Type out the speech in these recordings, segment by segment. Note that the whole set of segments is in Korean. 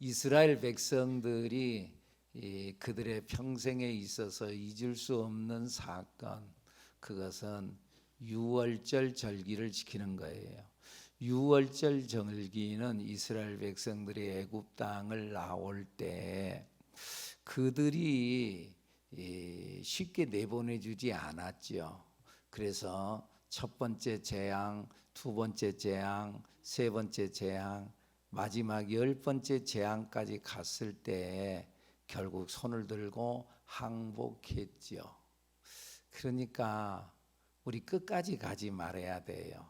이스라엘 백성들이 그들의 평생에 있어서 잊을 수 없는 사건, 그것은 유월절 절기를 지키는 거예요. 유월절 절기는 이스라엘 백성들이 애굽 땅을 나올 때 그들이 쉽게 내보내주지 않았죠. 그래서 첫 번째 재앙, 두 번째 재앙, 세 번째 재앙, 마지막 10번째 재앙까지 갔을 때 결국 손을 들고 항복했죠. 그러니까 우리 끝까지 가지 말아야 돼요.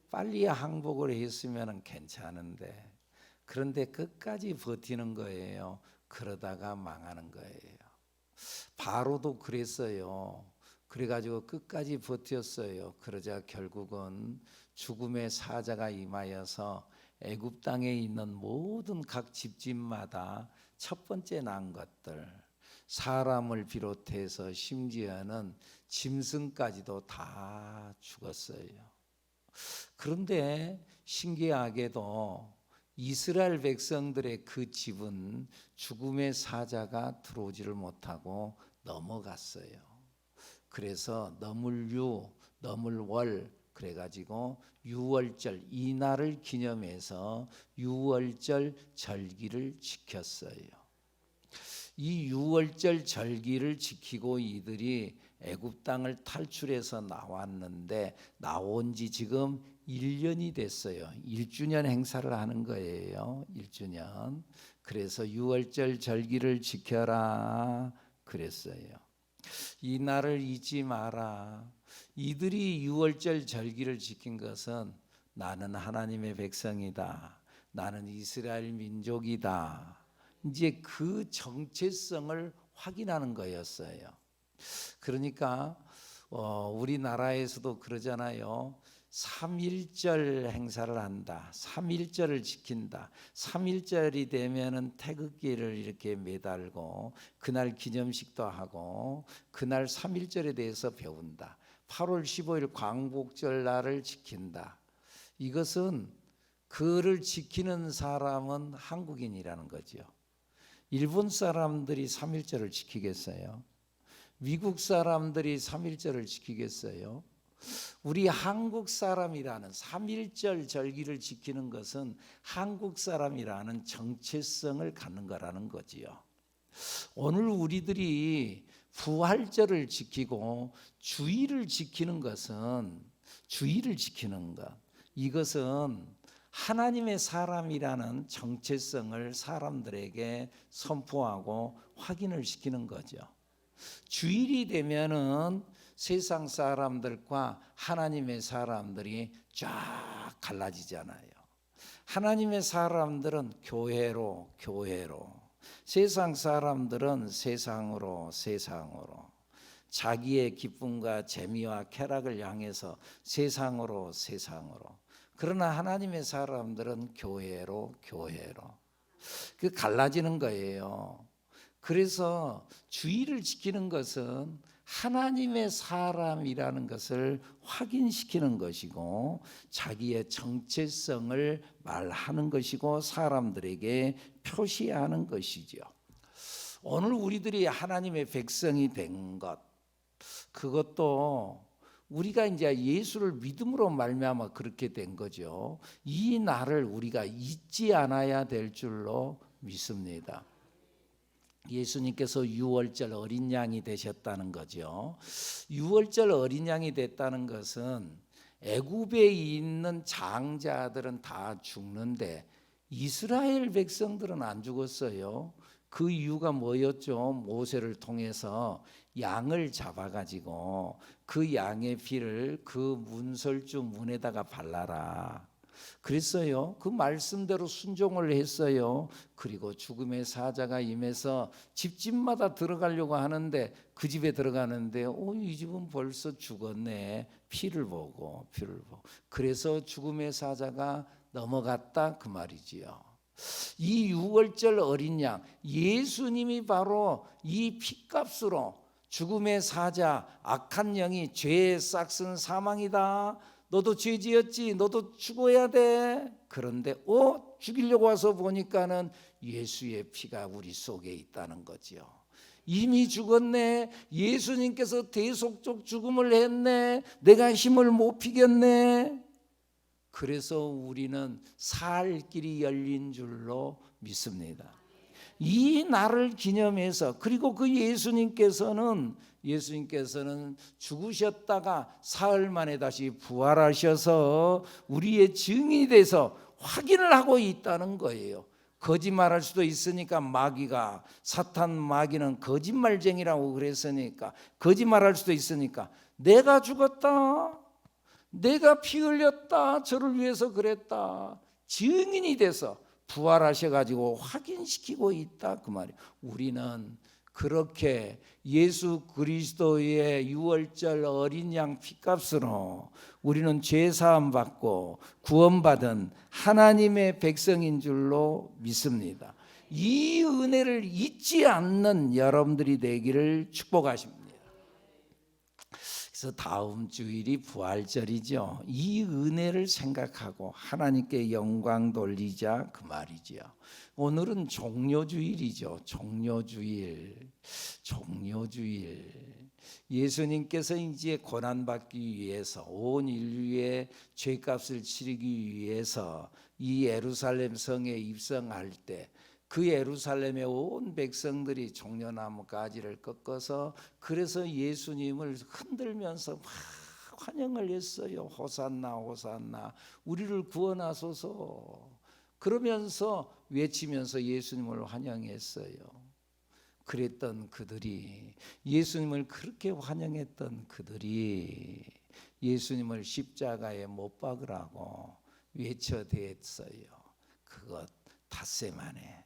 빨리 항복을 했으면 괜찮은데, 그런데 끝까지 버티는 거예요. 그러다가 망하는 거예요. 바로도 그랬어요. 그래가지고 끝까지 버텼어요. 그러자 결국은 죽음의 사자가 임하여서 애굽 땅에 있는 모든 각 집집마다 첫 번째 난 것들, 사람을 비롯해서 심지어는 짐승까지도 다 죽었어요. 그런데 신기하게도 이스라엘 백성들의 그 집은 죽음의 사자가 들어오지를 못하고 넘어갔어요. 그래서 넘을유, 넘을월, 그래가지고 유월절, 이 날을 기념해서 유월절 절기를 지켰어요. 이 유월절 절기를 지키고 이들이 애굽 땅을 탈출해서 나왔는데, 나온 지 지금 1년이 됐어요. 1주년 행사를 하는 거예요. 1주년. 그래서 유월절 절기를 지켜라 그랬어요. 이 날을 잊지 마라. 이들이 유월절 절기를 지킨 것은 나는 하나님의 백성이다, 나는 이스라엘 민족이다, 이제 그 정체성을 확인하는 거였어요. 그러니까 우리나라에서도 그러잖아요. 3.1절 행사를 한다, 3.1절을 지킨다. 3.1절이 되면은 태극기를 이렇게 매달고 그날 기념식도 하고 그날 3.1절에 대해서 배운다. 8월 15일 광복절 날을 지킨다. 이것은 그를 지키는 사람은 한국인이라는 거죠. 일본 사람들이 3.1절을 지키겠어요? 미국 사람들이 3.1절을 지키겠어요? 우리 한국 사람이라는 3.1절 절기를 지키는 것은 한국 사람이라는 정체성을 갖는 거라는 거지요. 오늘 우리들이 부활절을 지키고 주일을 지키는 것은, 주일을 지키는 것, 이것은 하나님의 사람이라는 정체성을 사람들에게 선포하고 확인을 시키는 거죠. 주일이 되면은 세상 사람들과 하나님의 사람들이 쫙 갈라지잖아요. 하나님의 사람들은 교회로, 세상 사람들은 세상으로, 자기의 기쁨과 재미와 쾌락을 향해서 세상으로. 그러나 하나님의 사람들은 교회로. 그 갈라지는 거예요. 그래서 주일을 지키는 것은 하나님의 사람이라는 것을 확인시키는 것이고, 자기의 정체성을 말하는 것이고, 사람들에게 표시하는 것이죠. 오늘 우리들이 하나님의 백성이 된 것, 그것도 우리가 이제 예수를 믿음으로 말미암아 그렇게 된 거죠. 이 날을 우리가 잊지 않아야 될 줄로 믿습니다. 예수님께서 유월절 어린 양이 되셨다는 거죠. 유월절 어린 양이 됐다는 것은 애굽에 있는 장자들은 다 죽는데 이스라엘 백성들은 안 죽었어요. 그 이유가 뭐였죠? 모세를 통해서 양을 잡아가지고 그 양의 피를 그 문설주 문에다가 발라라 그랬어요. 그 말씀대로 순종을 했어요. 그리고 죽음의 사자가 임해서 집집마다 들어가려고 하는데, 그 집에 들어가는데 이 집은 벌써 죽었네. 피를 보고. 그래서 죽음의 사자가 넘어갔다 그 말이지요. 이 유월절 어린 양, 예수님이 바로 이 피값으로 죽음의 사자, 악한 영이 죄의 싹슨 사망이다, 너도 죄 지었지, 너도 죽어야 돼. 그런데 죽이려고 와서 보니까는 예수의 피가 우리 속에 있다는 거지요. 이미 죽었네. 예수님께서 대속적 죽음을 했네. 내가 힘을 못 피겠네. 그래서 우리는 살 길이 열린 줄로 믿습니다. 이 날을 기념해서, 그리고 그 예수님께서는 죽으셨다가 사흘 만에 다시 부활하셔서 우리의 증인이 돼서 확인을 하고 있다는 거예요. 거짓말할 수도 있으니까 마귀가, 사탄 마귀는 거짓말쟁이라고 그랬으니까, 거짓말할 수도 있으니까 내가 죽었다, 내가 피 흘렸다, 저를 위해서 그랬다, 증인이 돼서 부활하셔가지고 확인시키고 있다 그 말이에요. 우리는 그렇게 예수 그리스도의 유월절 어린 양 피값으로 우리는 죄사함 받고 구원받은 하나님의 백성인 줄로 믿습니다. 이 은혜를 잊지 않는 여러분들이 되기를 축복하십니다. 그래서 다음 주일이 부활절이죠. 이 은혜를 생각하고 하나님께 영광 돌리자 그 말이죠. 오늘은 종료주일이죠. 종료주일. 예수님께서 이제 고난받기 위해서, 온 인류의 죄값을 치르기 위해서 이 예루살렘 성에 입성할 때 그 예루살렘의 온 백성들이 종려나무 가지를 꺾어서, 그래서 예수님을 흔들면서 막 환영을 했어요. 호산나 호산나, 우리를 구원하소서, 그러면서 외치면서 예수님을 환영했어요. 그랬던 그들이, 예수님을 그렇게 환영했던 그들이 예수님을 십자가에 못 박으라고 외쳐댔어요. 그것 닷새 만에.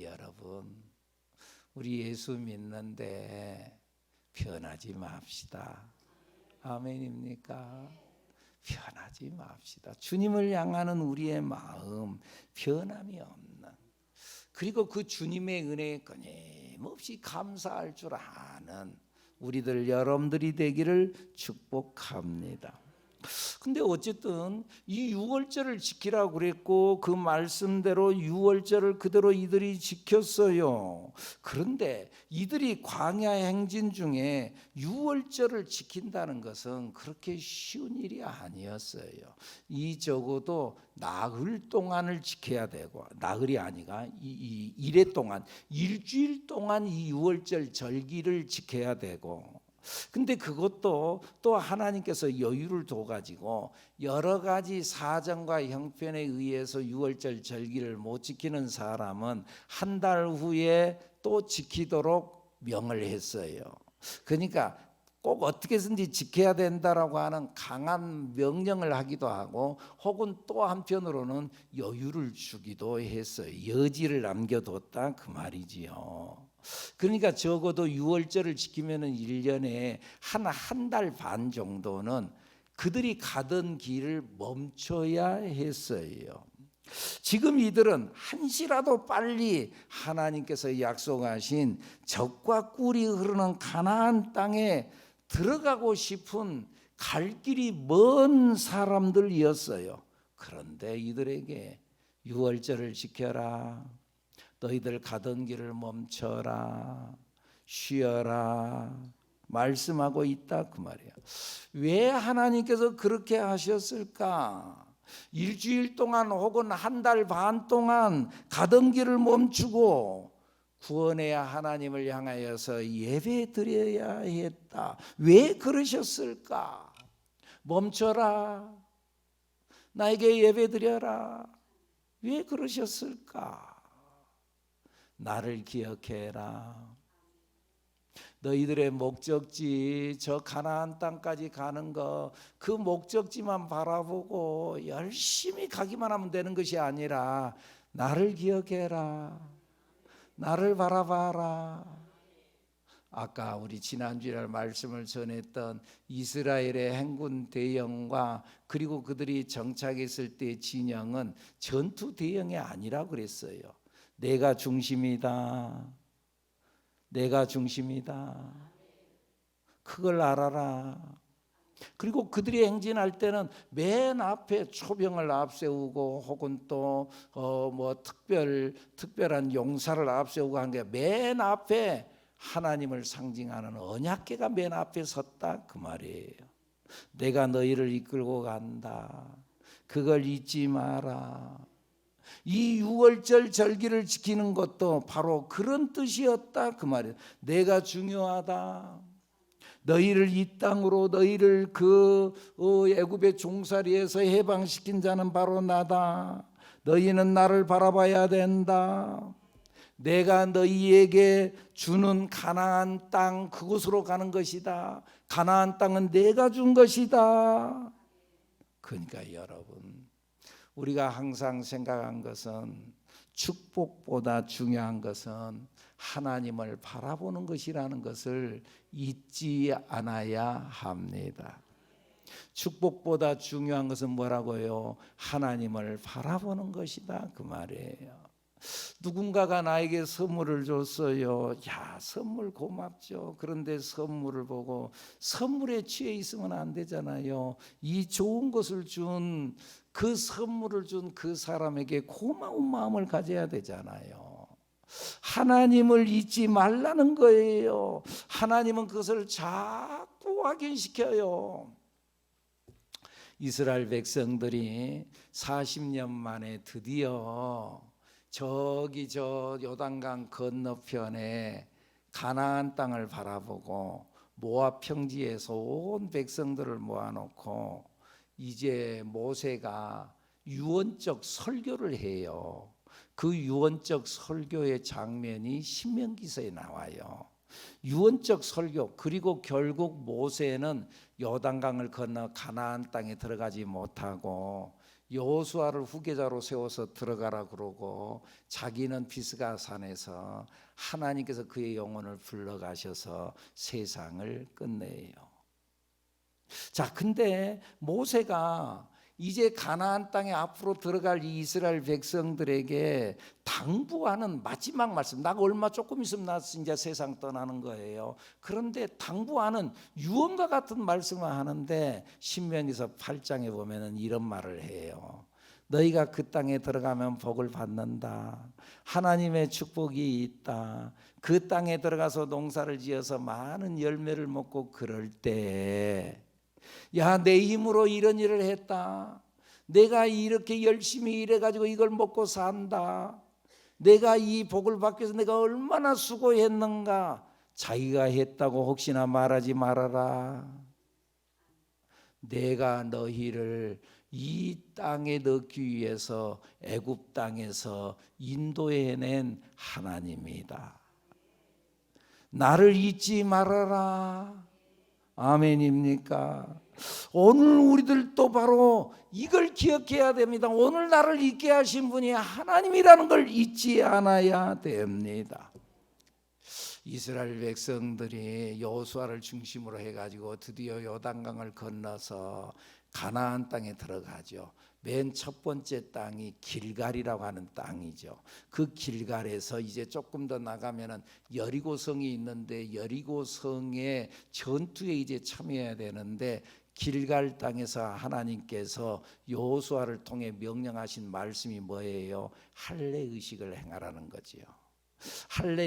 여러분, 우리 예수 믿는데 변하지 맙시다. 아멘입니까? 변하지 맙시다. 주님을 향하는 우리의 마음 변함이 없는, 그리고 그 주님의 은혜에 끊임없이 감사할 줄 아는 우리들 여러분들이 되기를 축복합니다. 근데 어쨌든 이 유월절을 지키라고 그랬고 그 말씀대로 유월절을 그대로 이들이 지켰어요. 그런데 이들이 광야 행진 중에 유월절을 지킨다는 것은 그렇게 쉬운 일이 아니었어요. 이 적어도 나흘 동안을 지켜야 되고, 나흘이 아니라 이 일해 동안, 일주일 동안 이 유월절 절기를 지켜야 되고, 근데 그것도 또 하나님께서 여유를 둬가지고 여러 가지 사정과 형편에 의해서 유월절 절기를 못 지키는 사람은 한 달 후에 또 지키도록 명을 했어요. 그러니까 꼭 어떻게 해서든지 지켜야 된다라고 하는 강한 명령을 하기도 하고, 혹은 또 한편으로는 여유를 주기도 했어요. 여지를 남겨뒀다 그 말이지요. 그러니까 적어도 유월절을 지키면은 1년에 한 달 반 정도는 그들이 가던 길을 멈춰야 했어요. 지금 이들은 한시라도 빨리 하나님께서 약속하신 젖과 꿀이 흐르는 가나안 땅에 들어가고 싶은, 갈 길이 먼 사람들이었어요. 그런데 이들에게 유월절을 지켜라, 너희들 가던 길을 멈춰라, 쉬어라 말씀하고 있다 그 말이에요. 왜 하나님께서 그렇게 하셨을까? 일주일 동안 혹은 한 달 반 동안 가던 길을 멈추고 구원의 하나님을 향하여서 예배 드려야 했다. 왜 그러셨을까? 멈춰라, 나에게 예배 드려라. 왜 그러셨을까? 나를 기억해라. 너희들의 목적지, 저 가나안 땅까지 가는 거, 그 목적지만 바라보고 열심히 가기만 하면 되는 것이 아니라 나를 기억해라, 나를 바라봐라. 아까 우리 지난주에 말씀을 전했던 이스라엘의 행군 대영과 그리고 그들이 정착했을 때 진영은 전투 대영이 아니라 그랬어요. 내가 중심이다. 내가 중심이다. 그걸 알아라. 그리고 그들이 행진할 때는 맨 앞에 초병을 앞세우고 혹은 또 뭐 특별한 용사를 앞세우고 한 게 맨 앞에 하나님을 상징하는 언약궤가 맨 앞에 섰다 그 말이에요. 내가 너희를 이끌고 간다. 그걸 잊지 마라. 이 유월절 절기를 지키는 것도 바로 그런 뜻이었다 그 말이에요. 내가 중요하다. 너희를 이 땅으로 너희를 그 애굽의 종살이에서 해방시킨 자는 바로 나다. 너희는 나를 바라봐야 된다. 내가 너희에게 주는 가나안 땅 그곳으로 가는 것이다. 가나안 땅은 내가 준 것이다. 그러니까 여러분, 우리가 항상 생각한 것은 축복보다 중요한 것은 하나님을 바라보는 것이라는 것을 잊지 않아야 합니다. 축복보다 중요한 것은 뭐라고요? 하나님을 바라보는 것이다 그 말이에요. 누군가가 나에게 선물을 줬어요. 야, 선물 고맙죠. 그런데 선물을 보고 선물에 취해 있으면 안 되잖아요. 이 좋은 것을 준 그 선물을 준 그 사람에게 고마운 마음을 가져야 되잖아요. 하나님을 잊지 말라는 거예요. 하나님은 그것을 자꾸 확인시켜요. 이스라엘 백성들이 40년 만에 드디어 저기 저 요단강 건너편에 가나안 땅을 바라보고 모압 평지에서 온 백성들을 모아놓고 이제 모세가 유언적 설교를 해요. 그 유언적 설교의 장면이 신명기서에 나와요. 유언적 설교. 그리고 결국 모세는 요단강을 건너 가나안 땅에 들어가지 못하고 여호수아를 후계자로 세워서 들어가라 그러고 자기는 비스가 산에서 하나님께서 그의 영혼을 불러가셔서 세상을 끝내요. 자, 근데 모세가 이제 가나안 땅에 앞으로 들어갈 이 이스라엘 백성들에게 당부하는 마지막 말씀. 나 얼마 조금 있으면 나 이제 세상 떠나는 거예요. 그런데 당부하는 유언과 같은 말씀을 하는데 신명기서 8장에 보면은 이런 말을 해요. 너희가 그 땅에 들어가면 복을 받는다. 하나님의 축복이 있다. 그 땅에 들어가서 농사를 지어서 많은 열매를 먹고 그럴 때 야, 내 힘으로 이런 일을 했다. 내가 이렇게 열심히 일해가지고 이걸 먹고 산다. 내가 이 복을 받기 위해서 내가 얼마나 수고했는가. 자기가 했다고 혹시나 말하지 말아라. 내가 너희를 이 땅에 넣기 위해서 애굽 땅에서 인도해낸 하나님이다. 나를 잊지 말아라. 아멘입니까? 오늘 우리들도 바로 이걸 기억해야 됩니다. 오늘 나를 있게 하신 분이 하나님이라는 걸 잊지 않아야 됩니다. 이스라엘 백성들이 여호수아를 중심으로 해가지고 드디어 요단강을 건너서 가나안 땅에 들어가죠. 맨 첫 번째 땅이 길갈이라고 하는 땅이죠. 그 길갈에서 이제 조금 더 나가면은 여리고성이 있는데 여리고성의 전투에 이제 참여해야 되는데 길갈 땅에서 하나님께서 여호수아를 통해 명령하신 말씀이 뭐예요? 할례 의식을 행하라는 거지요.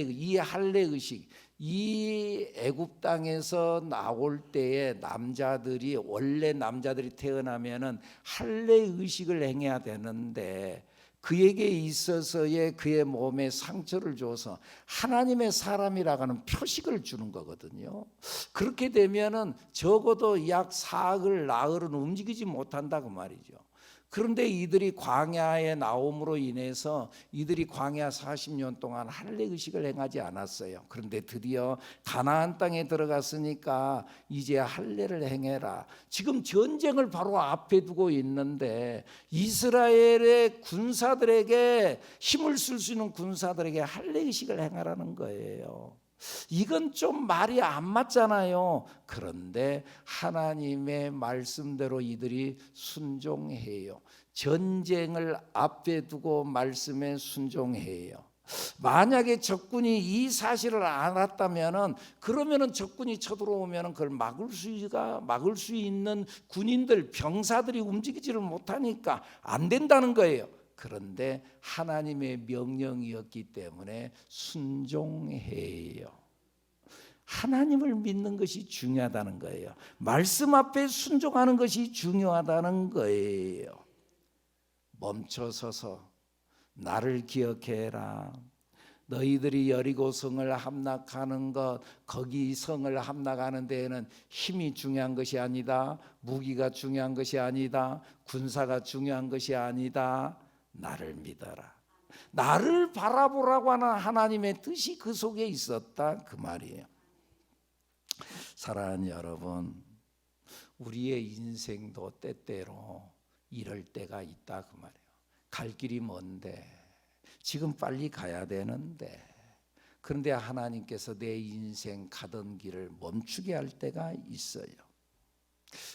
이 할례 의식, 이 애굽 땅에서 나올 때에 남자들이 원래 남자들이 태어나면은 할례 의식을 행해야 되는데 그에게 있어서의 그의 몸에 상처를 줘서 하나님의 사람이라고 하는 표식을 주는 거거든요. 그렇게 되면은 적어도 약 사흘 나흘은 움직이지 못한다 그 말이죠. 그런데 이들이 광야에 나옴으로 인해서 이들이 광야 40년 동안 할례 의식을 행하지 않았어요. 그런데 드디어 가나안 땅에 들어갔으니까 이제 할례를 행해라. 지금 전쟁을 바로 앞에 두고 있는데 이스라엘의 군사들에게 힘을 쓸 수 있는 군사들에게 할례 의식을 행하라는 거예요. 이건 좀 말이 안 맞잖아요. 그런데 하나님의 말씀대로 이들이 순종해요. 전쟁을 앞에 두고 말씀에 순종해요. 만약에 적군이 이 사실을 알았다면은 그러면은 적군이 쳐들어오면은 그걸 막을 수 있는 군인들 병사들이 움직이지를 못하니까 안 된다는 거예요. 그런데 하나님의 명령이었기 때문에 순종해요. 하나님을 믿는 것이 중요하다는 거예요. 말씀 앞에 순종하는 것이 중요하다는 거예요. 멈춰서서 나를 기억해라. 너희들이 여리고 성을 함락하는 것, 거기 성을 함락하는 데에는 힘이 중요한 것이 아니다. 무기가 중요한 것이 아니다. 군사가 중요한 것이 아니다. 나를 믿어라. 나를 바라보라고 하는 하나님의 뜻이 그 속에 있었다 그 말이에요. 사랑하는 여러분, 우리의 인생도 때때로 이럴 때가 있다 그 말이에요. 갈 길이 먼데 지금 빨리 가야 되는데 그런데 하나님께서 내 인생 가던 길을 멈추게 할 때가 있어요.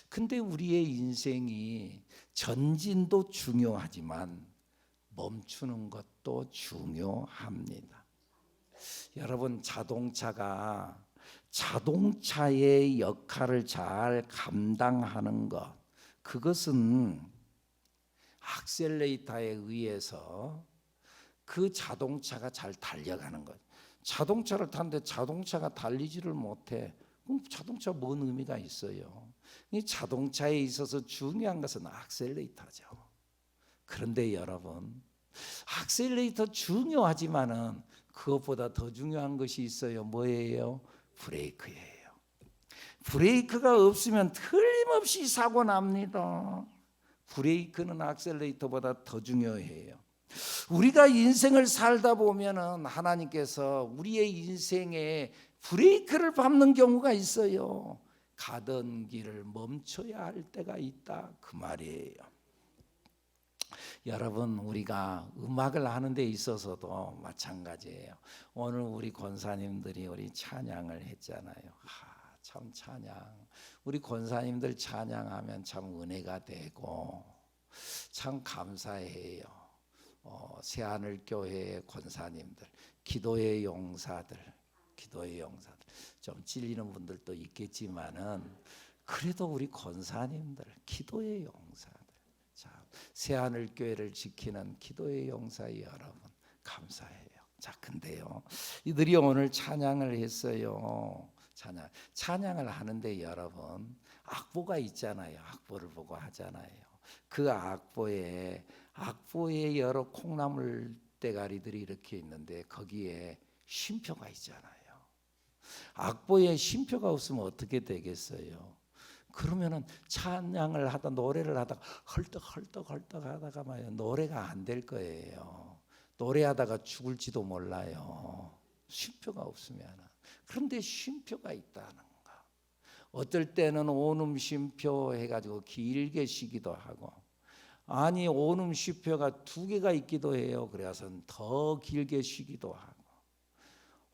근데 우리의 인생이 전진도 중요하지만 멈추는 것도 중요합니다. 여러분, 자동차의 역할을 잘 감당하는 것, 그것은 악셀레이터에 의해서 그 자동차가 잘 달려가는 것. 자동차를 타는데 자동차가 달리지를 못해. 그럼 자동차 뭔 의미가 있어요? 이 자동차에 있어서 중요한 것은 악셀레이터죠. 그런데 여러분, 악셀레이터 중요하지만은 그것보다 더 중요한 것이 있어요. 뭐예요? 브레이크예요. 브레이크가 없으면 틀림없이 사고 납니다. 브레이크는 악셀레이터보다 더 중요해요. 우리가 인생을 살다 보면은 하나님께서 우리의 인생에 브레이크를 밟는 경우가 있어요. 가던 길을 멈춰야 할 때가 있다 그 말이에요. 여러분, 우리가 음악을 하는 데 있어서도 마찬가지예요. 오늘 우리 권사님들이 우리 찬양을 했잖아요. 참 찬양. 우리 권사님들 찬양하면 참 은혜가 되고 참 감사해요. 새하늘교회의 권사님들, 기도의 용사들 좀 찔리는 분들도 있겠지만은 그래도 우리 권사님들, 기도의 용사들, 자, 새하늘교회를 지키는 기도의 용사 여러분 감사해요. 자, 근데요, 이들이 오늘 찬양을 했어요. 찬양을 하는데 여러분, 악보가 있잖아요. 악보를 보고 하잖아요. 그 악보에 여러 콩나물 대가리들이 이렇게 있는데 거기에 쉼표가 있잖아요. 악보에 쉼표가 없으면 어떻게 되겠어요? 그러면은 찬양을 하다 노래를 하다가 헐떡 하다가 말이에요. 노래가 안 될 거예요. 노래하다가 죽을지도 몰라요. 쉼표가 없으면. 그런데 쉼표가 있다는 거. 어떨 때는 온음 쉼표 해가지고 길게 쉬기도 하고, 아니 온음 쉼표가 2개가 있기도 해요. 그래서 더 길게 쉬기도 하고,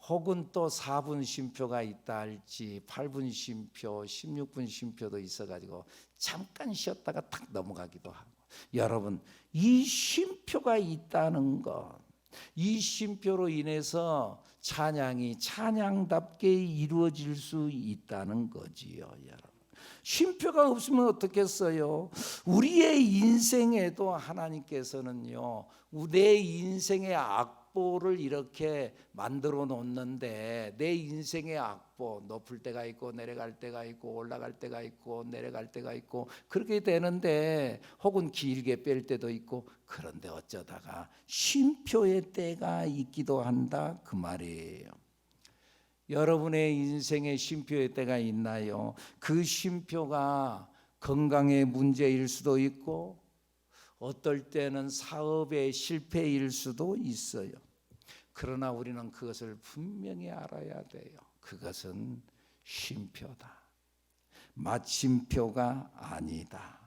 혹은 또 4분 쉼표가 있다 할지 8분 쉼표, 16분 쉼표도 있어가지고 잠깐 쉬었다가 탁 넘어가기도 하고. 여러분, 이 쉼표가 있다는 것, 이 쉼표로 인해서 찬양이 찬양답게 이루어질 수 있다는 거지요. 여러분, 쉼표가 없으면 어떻겠어요? 우리의 인생에도 하나님께서는요, 내 인생의 악보를 이렇게 만들어 놓는데, 내 인생의 악보, 높을 때가 있고 내려갈 때가 있고 올라갈 때가 있고 내려갈 때가 있고 그렇게 되는데, 혹은 길게 뺄 때도 있고, 그런데 어쩌다가 쉼표의 때가 있기도 한다 그 말이에요. 여러분의 인생에 쉼표의 때가 있나요? 그 쉼표가 건강의 문제일 수도 있고, 어떨 때는 사업의 실패일 수도 있어요. 그러나 우리는 그것을 분명히 알아야 돼요. 그것은 쉼표다, 마침표가 아니다.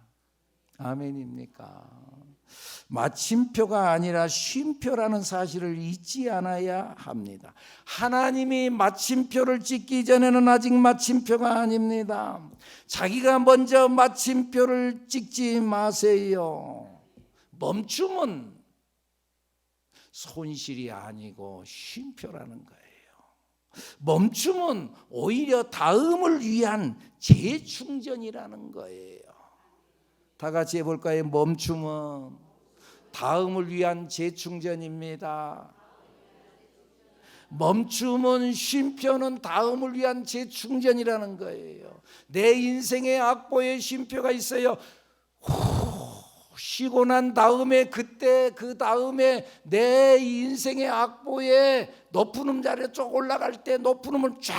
아멘입니까? 마침표가 아니라 쉼표라는 사실을 잊지 않아야 합니다. 하나님이 마침표를 찍기 전에는 아직 마침표가 아닙니다. 자기가 먼저 마침표를 찍지 마세요. 멈춤은 손실이 아니고 쉼표라는 거예요. 멈춤은 오히려 다음을 위한 재충전이라는 거예요. 다 같이 해볼까요? 멈춤은 다음을 위한 재충전입니다. 멈춤은 쉼표는 다음을 위한 재충전이라는 거예요. 내 인생의 악보에 쉼표가 있어요. 쉬고 난 다음에 그때 그 다음에 내 인생의 악보에 높은 음자리에 쭉 올라갈 때 높은 음을 쫙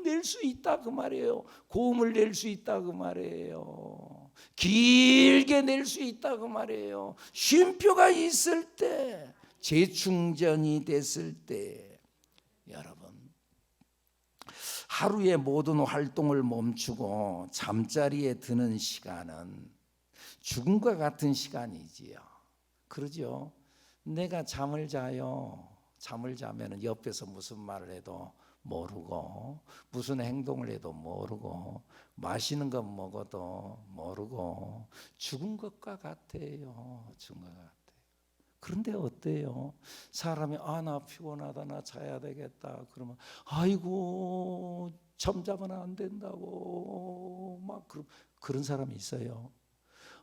낼 수 있다 그 말이에요. 고음을 낼 수 있다 그 말이에요. 길게 낼 수 있다 그 말이에요. 쉼표가 있을 때, 재충전이 됐을 때, 여러분 하루의 모든 활동을 멈추고 잠자리에 드는 시간은 죽음과 같은 시간이지요. 그러죠? 내가 잠을 자요. 잠을 자면 옆에서 무슨 말을 해도 모르고, 무슨 행동을 해도 모르고, 마시는 것 먹어도 모르고, 죽은 것과 같아요. 죽은 것 같아요. 그런데 어때요? 사람이 나 피곤하다, 나 자야 되겠다 그러면 아이고 잠자면 안 된다고 막 그런 사람이 있어요.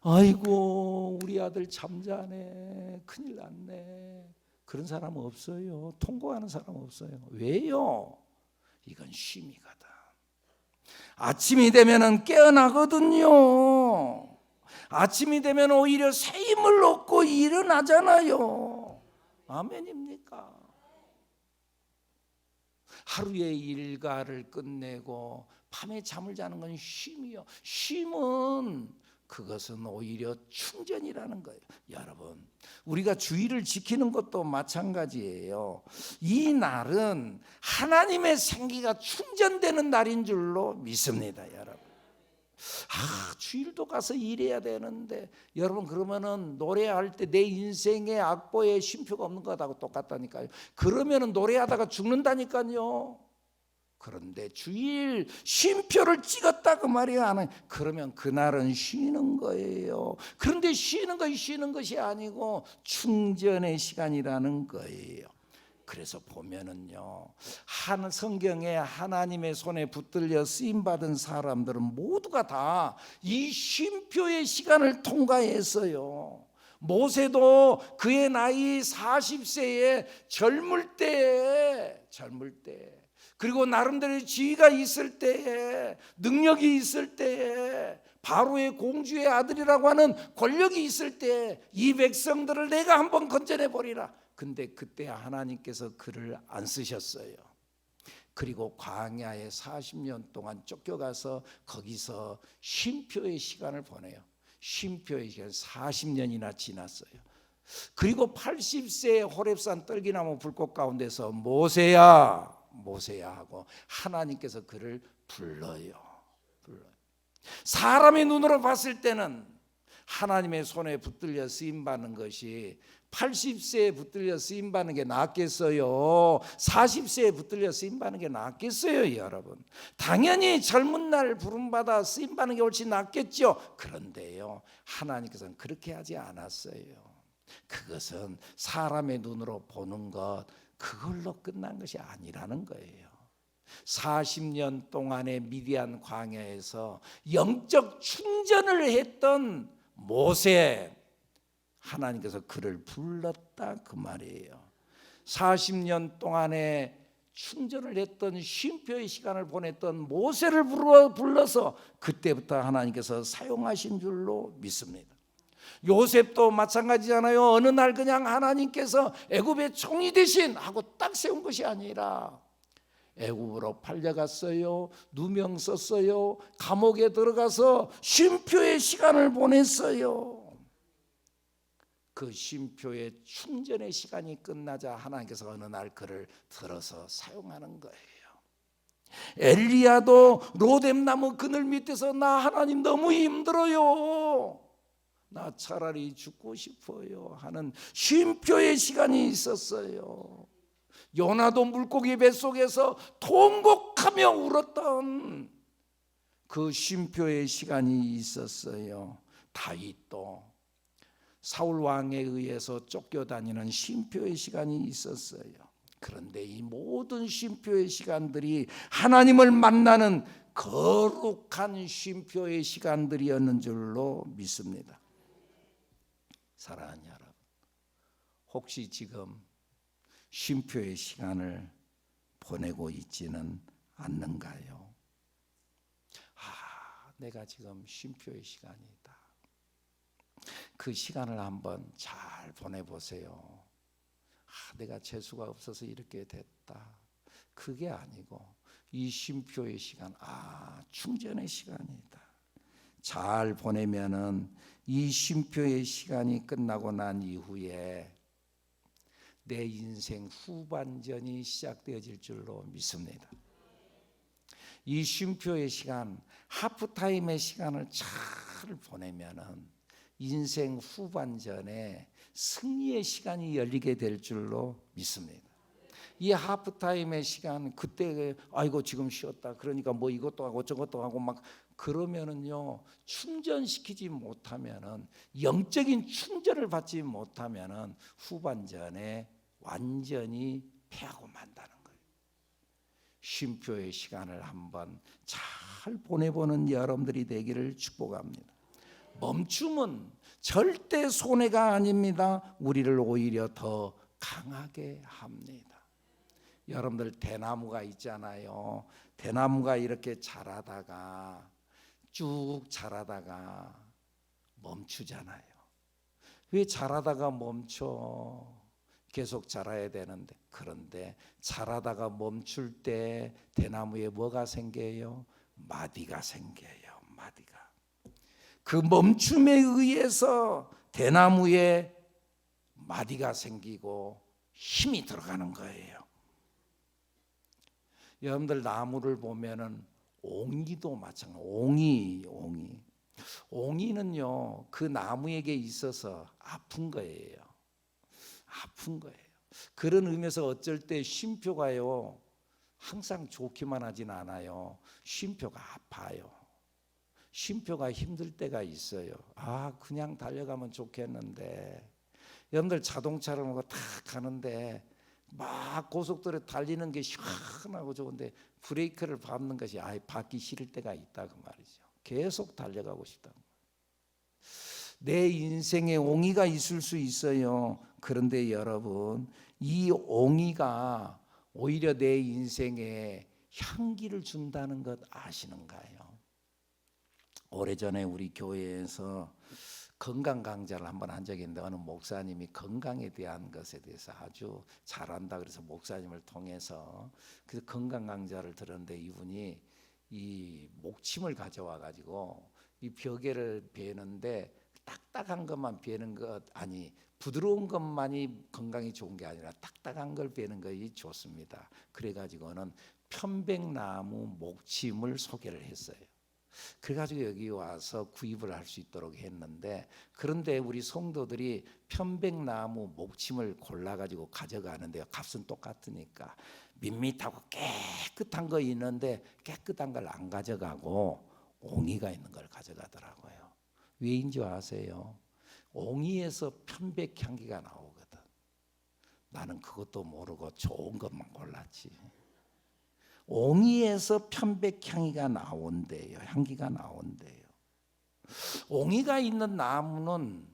아이고 우리 아들 잠자네, 큰일 났네. 그런 사람은 없어요. 통곡하는 사람은 없어요. 왜요? 이건 쉼이거든. 아침이 되면은 깨어나거든요. 아침이 되면 오히려 새 힘을 얻고 일어나잖아요. 아멘입니까? 하루의 일과를 끝내고 밤에 잠을 자는 건 쉼이요. 쉼은 그것은 오히려 충전이라는 거예요. 여러분, 우리가 주의를 지키는 것도 마찬가지예요. 이 날은 하나님의 생기가 충전되는 날인 줄로 믿습니다, 여러분. 주일도 가서 일해야 되는데, 여러분 그러면은 노래할 때 내 인생의 악보에 쉼표가 없는 것하고 똑같다니까요. 그러면은 노래하다가 죽는다니까요. 그런데 주일 쉼표를 찍었다 그 말이에요. 그러면 그날은 쉬는 거예요. 그런데 쉬는 것이 아니고 충전의 시간이라는 거예요. 그래서 보면은요, 성경에 하나님의 손에 붙들려 쓰임 받은 사람들은 모두가 다 이 쉼표의 시간을 통과했어요. 모세도 그의 나이 40세에 젊을 때에 그리고 나름대로 지위가 있을 때에, 능력이 있을 때에, 바로의 공주의 아들이라고 하는 권력이 있을 때에 이 백성들을 내가 한번 건져내 보리라. 근데 그때 하나님께서 그를 안 쓰셨어요. 그리고 광야에 40년 동안 쫓겨가서 거기서 쉼표의 시간을 보내요. 쉼표의 시간 40년이나 지났어요. 그리고 80세에 호렙산 떨기나무 불꽃 가운데서 모세야 하고 하나님께서 그를 불러요. 사람의 눈으로 봤을 때는 하나님의 손에 붙들려 쓰임받는 것이 80세에 붙들려 쓰임받는 게 낫겠어요? 40세에 붙들려 쓰임받는 게 낫겠어요? 여러분, 당연히 젊은 날 부름받아 쓰임받는 게 훨씬 낫겠죠. 그런데요, 하나님께서는 그렇게 하지 않았어요. 그것은 사람의 눈으로 보는 것, 그걸로 끝난 것이 아니라는 거예요. 40년 동안의 미디안 광야에서 영적 충전을 했던 모세, 하나님께서 그를 불렀다 그 말이에요. 40년 동안에 충전을 했던 쉼표의 시간을 보냈던 모세를 불러서 그때부터 하나님께서 사용하신 줄로 믿습니다. 요셉도 마찬가지잖아요. 어느 날 그냥 하나님께서 애굽의 총리 대신 하고 딱 세운 것이 아니라 애굽으로 팔려갔어요. 누명 썼어요. 감옥에 들어가서 쉼표의 시간을 보냈어요. 그 쉼표의 충전의 시간이 끝나자 하나님께서 어느 날 그를 들어서 사용하는 거예요. 엘리야도 로뎀나무 그늘 밑에서 나 하나님 너무 힘들어요, 나 차라리 죽고 싶어요 하는 쉼표의 시간이 있었어요. 요나도 물고기 뱃속에서 통곡하며 울었던 그 쉼표의 시간이 있었어요. 다윗도 사울 왕에 의해서 쫓겨다니는 쉼표의 시간이 있었어요. 그런데 이 모든 쉼표의 시간들이 하나님을 만나는 거룩한 쉼표의 시간들이었는 줄로 믿습니다. 사랑하는 여러분, 혹시 지금 쉼표의 시간을 보내고 있지는 않는가요? 내가 지금 쉼표의 시간이다. 그 시간을 한번 잘 보내보세요. 내가 재수가 없어서 이렇게 됐다. 그게 아니고 이 쉼표의 시간, 충전의 시간이다. 잘 보내면은 이 쉼표의 시간이 끝나고 난 이후에 내 인생 후반전이 시작되어질 줄로 믿습니다. 이 쉼표의 시간, 하프타임의 시간을 잘 보내면은 인생 후반전에 승리의 시간이 열리게 될 줄로 믿습니다. 이 하프타임의 시간, 그때 아이고 지금 쉬었다, 그러니까 뭐 이것도 하고 저것도 하고 막 그러면은요, 충전시키지 못하면은, 영적인 충전을 받지 못하면은 후반전에 완전히 패하고 만다는 거예요. 쉼표의 시간을 한번 잘 보내보는 여러분들이 되기를 축복합니다. 멈춤은 절대 손해가 아닙니다. 우리를 오히려 더 강하게 합니다. 여러분들 대나무가 있잖아요. 대나무가 이렇게 자라다가 쭉 자라다가 멈추잖아요. 왜 자라다가 멈춰? 계속 자라야 되는데. 그런데 자라다가 멈출 때 대나무에 뭐가 생겨요? 마디가 생겨요. 마디가. 그 멈춤에 의해서 대나무에 마디가 생기고 힘이 들어가는 거예요. 여러분들 나무를 보면은 옹이도 마찬가지예요. 옹이는요, 그 나무에게 있어서 아픈 거예요. 아픈 거예요. 그런 의미에서 어쩔 때 쉼표가요, 항상 좋기만 하진 않아요. 쉼표가 아파요. 쉼표가 힘들 때가 있어요. 그냥 달려가면 좋겠는데. 여러분들 자동차를 놓고 탁 가는데 막 고속도로에 달리는 게 시원하고 좋은데 브레이크를 밟는 것이 밟기 싫을 때가 있다 그 말이죠. 계속 달려가고 싶다. 내 인생에 옹이가 있을 수 있어요. 그런데 여러분, 이 옹이가 오히려 내 인생에 향기를 준다는 것 아시는가요? 오래전에 우리 교회에서 건강 강좌를 한번 한 적이 있는데, 어느 목사님이 건강에 대한 것에 대해서 아주 잘한다 그래서 목사님을 통해서 그 건강 강좌를 들었는데, 이분이 이 목침을 가져와 가지고 이 벽에를 베는데 딱딱한 것만 베는 것 아니, 부드러운 것만이 건강이 좋은 게 아니라 딱딱한 걸 베는 것이 좋습니다. 그래 가지고는 편백나무 목침을 소개를 했어요. 그래가지고 여기 와서 구입을 할 수 있도록 했는데, 그런데 우리 성도들이 편백나무 목침을 골라가지고 가져가는데요, 값은 똑같으니까 밋밋하고 깨끗한 거 있는데 깨끗한 걸 안 가져가고 옹이가 있는 걸 가져가더라고요. 왜인지 아세요? 옹이에서 편백향기가 나오거든. 나는 그것도 모르고 좋은 것만 골랐지. 옹이에서 편백향기가 나온대요. 향기가 나온대요. 옹이가 있는 나무는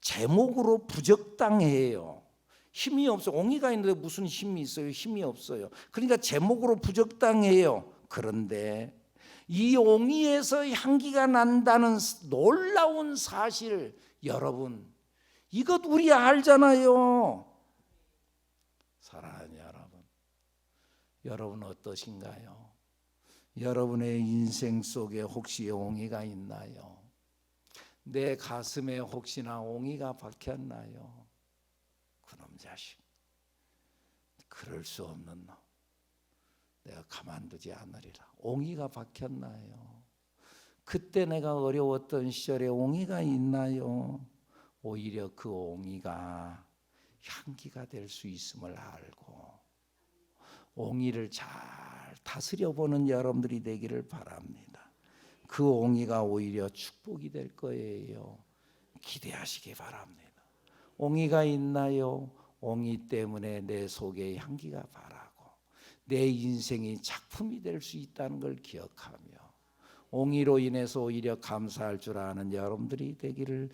제목으로 부적당해요. 힘이 없어. 옹이가 있는데 무슨 힘이 있어요? 힘이 없어요. 그러니까 제목으로 부적당해요. 그런데 이 옹이에서 향기가 난다는 놀라운 사실, 여러분, 이것 우리 알잖아요. 사랑하는 여러분 어떠신가요? 여러분의 인생 속에 혹시 옹이가 있나요? 내 가슴에 혹시나 옹이가 박혔나요? 그놈 자식, 그럴 수 없는 놈, 내가 가만두지 않으리라. 옹이가 박혔나요? 그때 내가 어려웠던 시절에 옹이가 있나요? 오히려 그 옹이가 향기가 될 수 있음을 알고 옹이를 잘 다스려 보는 여러분들이 되기를 바랍니다. 그 옹이가 오히려 축복이 될 거예요. 기대하시기 바랍니다. 옹이가 있나요? 옹이 때문에 내 속의 향기가 바라고 내 인생이 작품이 될 수 있다는 걸 기억하며 옹이로 인해서 오히려 감사할 줄 아는 여러분들이 되기를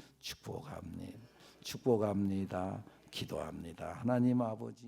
축복합니다. 기도합니다. 하나님 아버지